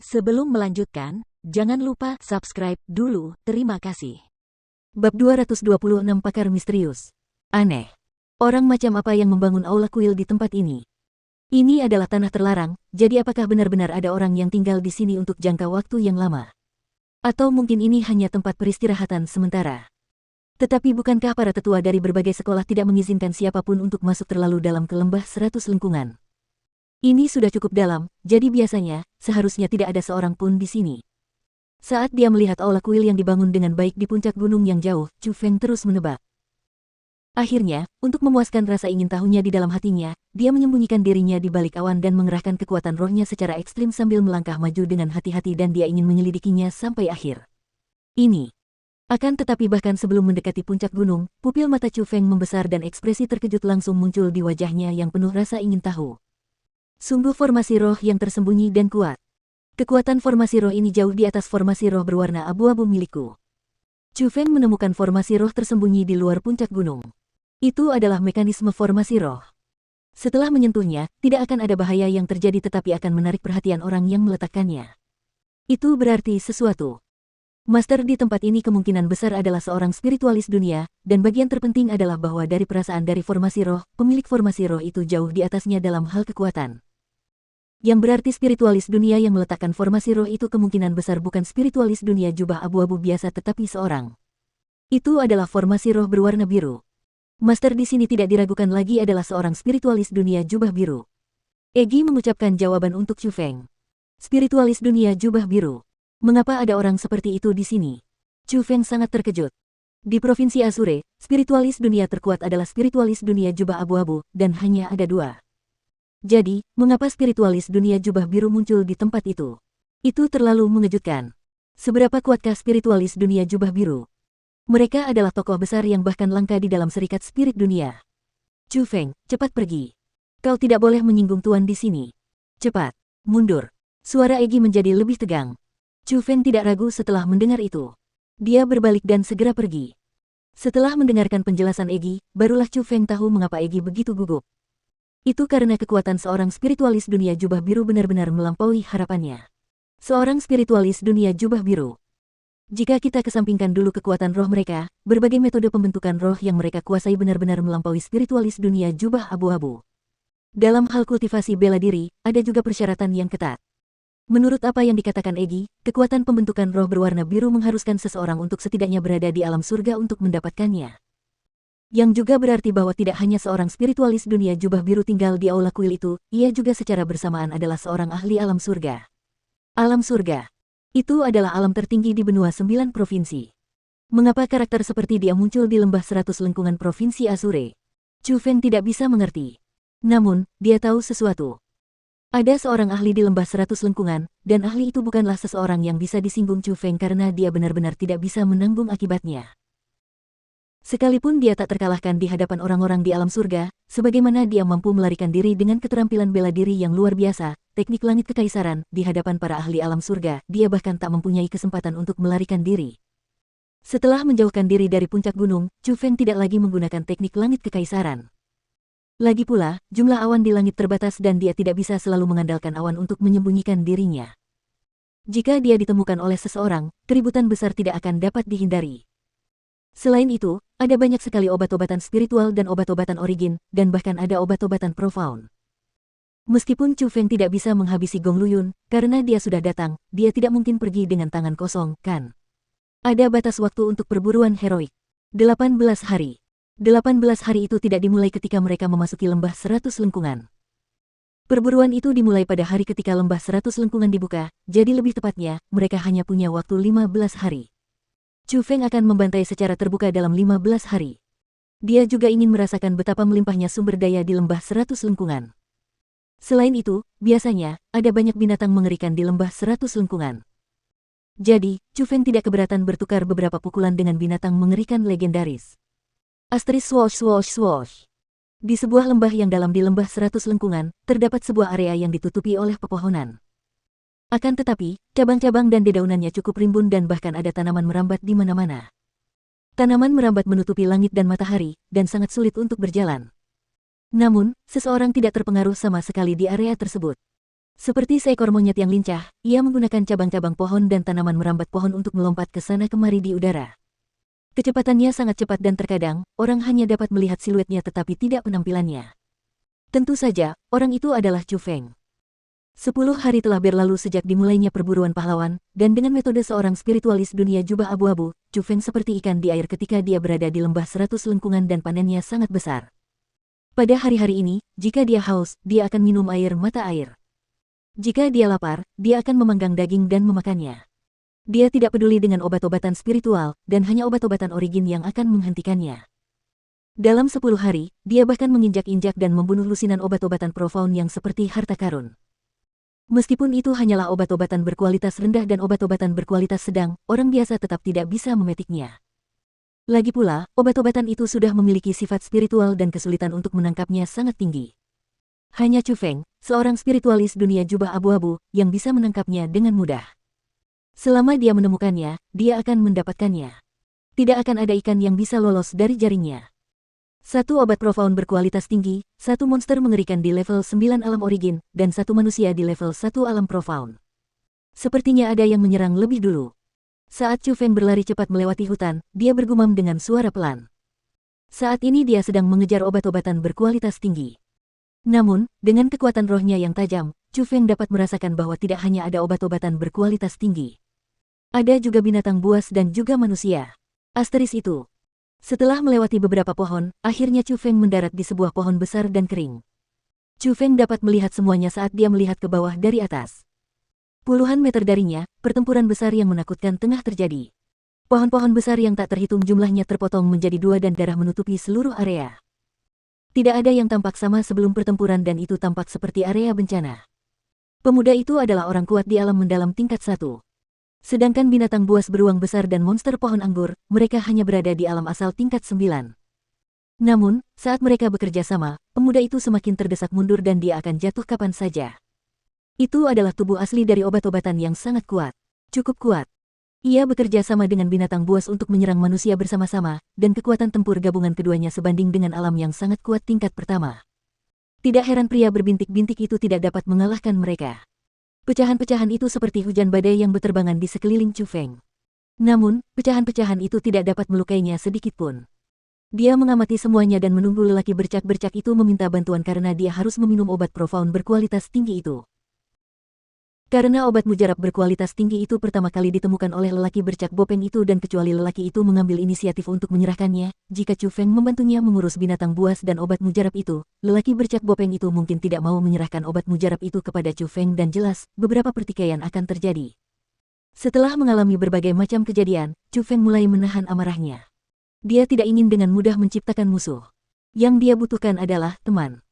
Sebelum melanjutkan, jangan lupa subscribe dulu, terima kasih. Bab 226 Pakar Misterius. Aneh. Orang macam apa yang membangun aula kuil di tempat ini? Ini adalah tanah terlarang, jadi apakah benar-benar ada orang yang tinggal di sini untuk jangka waktu yang lama? Atau mungkin ini hanya tempat peristirahatan sementara? Tetapi bukankah para tetua dari berbagai sekolah tidak mengizinkan siapapun untuk masuk terlalu dalam ke lembah 100 lengkungan? Ini sudah cukup dalam, jadi biasanya, seharusnya tidak ada seorang pun di sini. Saat dia melihat aula kuil yang dibangun dengan baik di puncak gunung yang jauh, Chu Feng terus menebak. Akhirnya, untuk memuaskan rasa ingin tahunya di dalam hatinya, dia menyembunyikan dirinya di balik awan dan mengerahkan kekuatan rohnya secara ekstrim sambil melangkah maju dengan hati-hati dan dia ingin menyelidikinya sampai akhir. Ini. Akan tetapi bahkan sebelum mendekati puncak gunung, pupil mata Chu Feng membesar dan ekspresi terkejut langsung muncul di wajahnya yang penuh rasa ingin tahu. Sungguh formasi roh yang tersembunyi dan kuat. Kekuatan formasi roh ini jauh di atas formasi roh berwarna abu-abu milikku. Chu Feng menemukan formasi roh tersembunyi di luar puncak gunung. Itu adalah mekanisme formasi roh. Setelah menyentuhnya, tidak akan ada bahaya yang terjadi tetapi akan menarik perhatian orang yang meletakkannya. Itu berarti sesuatu. Master di tempat ini kemungkinan besar adalah seorang spiritualis dunia, dan bagian terpenting adalah bahwa dari perasaan dari formasi roh, pemilik formasi roh itu jauh di atasnya dalam hal kekuatan. Yang berarti spiritualis dunia yang meletakkan formasi roh itu kemungkinan besar bukan spiritualis dunia jubah abu-abu biasa tetapi seorang. Itu adalah formasi roh berwarna biru. Master di sini tidak diragukan lagi adalah seorang spiritualis dunia jubah biru. Egi mengucapkan jawaban untuk Chu Feng. Spiritualis dunia jubah biru. Mengapa ada orang seperti itu di sini? Chu Feng sangat terkejut. Di Provinsi Azure, spiritualis dunia terkuat adalah spiritualis dunia jubah abu-abu, dan hanya ada dua. Jadi, mengapa spiritualis dunia jubah biru muncul di tempat itu? Itu terlalu mengejutkan. Seberapa kuatkah spiritualis dunia jubah biru? Mereka adalah tokoh besar yang bahkan langka di dalam serikat spirit dunia. Chu Feng, cepat pergi. Kau tidak boleh menyinggung tuan di sini. Cepat, mundur. Suara Egi menjadi lebih tegang. Chu Feng tidak ragu setelah mendengar itu. Dia berbalik dan segera pergi. Setelah mendengarkan penjelasan Egi, barulah Chu Feng tahu mengapa Egi begitu gugup. Itu karena kekuatan seorang spiritualis dunia jubah biru benar-benar melampaui harapannya. Seorang spiritualis dunia jubah biru. Jika kita kesampingkan dulu kekuatan roh mereka, berbagai metode pembentukan roh yang mereka kuasai benar-benar melampaui spiritualis dunia jubah abu-abu. Dalam hal kultivasi bela diri, ada juga persyaratan yang ketat. Menurut apa yang dikatakan Egi, kekuatan pembentukan roh berwarna biru mengharuskan seseorang untuk setidaknya berada di alam surga untuk mendapatkannya. Yang juga berarti bahwa tidak hanya seorang spiritualis dunia jubah biru tinggal di aula kuil itu, ia juga secara bersamaan adalah seorang ahli alam surga. Alam surga. Itu adalah alam tertinggi di benua 9 provinsi. Mengapa karakter seperti dia muncul di lembah 100 lengkungan provinsi Azure? Chu Feng tidak bisa mengerti. Namun, dia tahu sesuatu. Ada seorang ahli di lembah 100 lengkungan, dan ahli itu bukanlah seseorang yang bisa disinggung Chu Feng karena dia benar-benar tidak bisa menanggung akibatnya. Sekalipun dia tak terkalahkan di hadapan orang-orang di alam surga, sebagaimana dia mampu melarikan diri dengan keterampilan bela diri yang luar biasa, teknik langit kekaisaran, di hadapan para ahli alam surga, dia bahkan tak mempunyai kesempatan untuk melarikan diri. Setelah menjauhkan diri dari puncak gunung, Chu Feng tidak lagi menggunakan teknik langit kekaisaran. Lagi pula, jumlah awan di langit terbatas dan dia tidak bisa selalu mengandalkan awan untuk menyembunyikan dirinya. Jika dia ditemukan oleh seseorang, keributan besar tidak akan dapat dihindari. Selain itu, ada banyak sekali obat-obatan spiritual dan obat-obatan origin, dan bahkan ada obat-obatan profound. Meskipun Chu Feng tidak bisa menghabisi Gong Luyun, karena dia sudah datang, dia tidak mungkin pergi dengan tangan kosong, kan? Ada batas waktu untuk perburuan heroik. 18 hari. 18 hari itu tidak dimulai ketika mereka memasuki lembah 100 lengkungan. Perburuan itu dimulai pada hari ketika lembah 100 lengkungan dibuka, jadi lebih tepatnya, mereka hanya punya waktu 15 hari. Chu Feng akan membantai secara terbuka dalam 15 hari. Dia juga ingin merasakan betapa melimpahnya sumber daya di lembah 100 lengkungan. Selain itu, biasanya, ada banyak binatang mengerikan di lembah 100 lengkungan. Jadi, Chu Feng tidak keberatan bertukar beberapa pukulan dengan binatang mengerikan legendaris. Asterisk swoosh swoosh swoosh. Di sebuah lembah yang dalam di lembah 100 lengkungan, terdapat sebuah area yang ditutupi oleh pepohonan. Akan tetapi, cabang-cabang dan dedaunannya cukup rimbun dan bahkan ada tanaman merambat di mana-mana. Tanaman merambat menutupi langit dan matahari, dan sangat sulit untuk berjalan. Namun, seseorang tidak terpengaruh sama sekali di area tersebut. Seperti seekor monyet yang lincah, ia menggunakan cabang-cabang pohon dan tanaman merambat pohon untuk melompat ke sana kemari di udara. Kecepatannya sangat cepat dan terkadang, orang hanya dapat melihat siluetnya tetapi tidak penampilannya. Tentu saja, orang itu adalah Chu Feng. 10 hari telah berlalu sejak dimulainya perburuan pahlawan, dan dengan metode seorang spiritualis dunia jubah abu-abu, Chu Feng seperti ikan di air ketika dia berada di lembah 100 lengkungan dan panennya sangat besar. Pada hari-hari ini, jika dia haus, dia akan minum air mata air. Jika dia lapar, dia akan memanggang daging dan memakannya. Dia tidak peduli dengan obat-obatan spiritual, dan hanya obat-obatan origin yang akan menghentikannya. Dalam 10 hari, dia bahkan menginjak-injak dan membunuh lusinan obat-obatan profound yang seperti harta karun. Meskipun itu hanyalah obat-obatan berkualitas rendah dan obat-obatan berkualitas sedang, orang biasa tetap tidak bisa memetiknya. Lagi pula, obat-obatan itu sudah memiliki sifat spiritual dan kesulitan untuk menangkapnya sangat tinggi. Hanya Chu Feng, seorang spiritualis dunia jubah abu-abu, yang bisa menangkapnya dengan mudah. Selama dia menemukannya, dia akan mendapatkannya. Tidak akan ada ikan yang bisa lolos dari jaringnya. Satu obat profound berkualitas tinggi, satu monster mengerikan di level 9 alam origin, dan satu manusia di level 1 alam profound. Sepertinya ada yang menyerang lebih dulu. Saat Chu Feng berlari cepat melewati hutan, dia bergumam dengan suara pelan. Saat ini dia sedang mengejar obat-obatan berkualitas tinggi. Namun, dengan kekuatan rohnya yang tajam, Chu Feng dapat merasakan bahwa tidak hanya ada obat-obatan berkualitas tinggi. Ada juga binatang buas dan juga manusia. Asteris itu. Setelah melewati beberapa pohon, akhirnya Chu Feng mendarat di sebuah pohon besar dan kering. Chu Feng dapat melihat semuanya saat dia melihat ke bawah dari atas. Puluhan meter darinya, pertempuran besar yang menakutkan tengah terjadi. Pohon-pohon besar yang tak terhitung jumlahnya terpotong menjadi dua dan darah menutupi seluruh area. Tidak ada yang tampak sama sebelum pertempuran dan itu tampak seperti area bencana. Pemuda itu adalah orang kuat di alam mendalam tingkat 1. Sedangkan binatang buas beruang besar dan monster pohon anggur, mereka hanya berada di alam asal tingkat 9. Namun, saat mereka bekerja sama, pemuda itu semakin terdesak mundur dan dia akan jatuh kapan saja. Itu adalah tubuh asli dari obat-obatan yang sangat kuat. Cukup kuat. Ia bekerja sama dengan binatang buas untuk menyerang manusia bersama-sama, dan kekuatan tempur gabungan keduanya sebanding dengan alam yang sangat kuat tingkat pertama. Tidak heran pria berbintik-bintik itu tidak dapat mengalahkan mereka. Pecahan-pecahan itu seperti hujan badai yang berterbangan di sekeliling Chu Feng. Namun, pecahan-pecahan itu tidak dapat melukainya sedikitpun. Dia mengamati semuanya dan menunggu lelaki bercak-bercak itu meminta bantuan karena dia harus meminum obat profound berkualitas tinggi itu. Karena obat mujarab berkualitas tinggi itu pertama kali ditemukan oleh lelaki bercak bopeng itu dan kecuali lelaki itu mengambil inisiatif untuk menyerahkannya, jika Chu Feng membantunya mengurus binatang buas dan obat mujarab itu, lelaki bercak bopeng itu mungkin tidak mau menyerahkan obat mujarab itu kepada Chu Feng dan jelas, beberapa pertikaian akan terjadi. Setelah mengalami berbagai macam kejadian, Chu Feng mulai menahan amarahnya. Dia tidak ingin dengan mudah menciptakan musuh. Yang dia butuhkan adalah teman.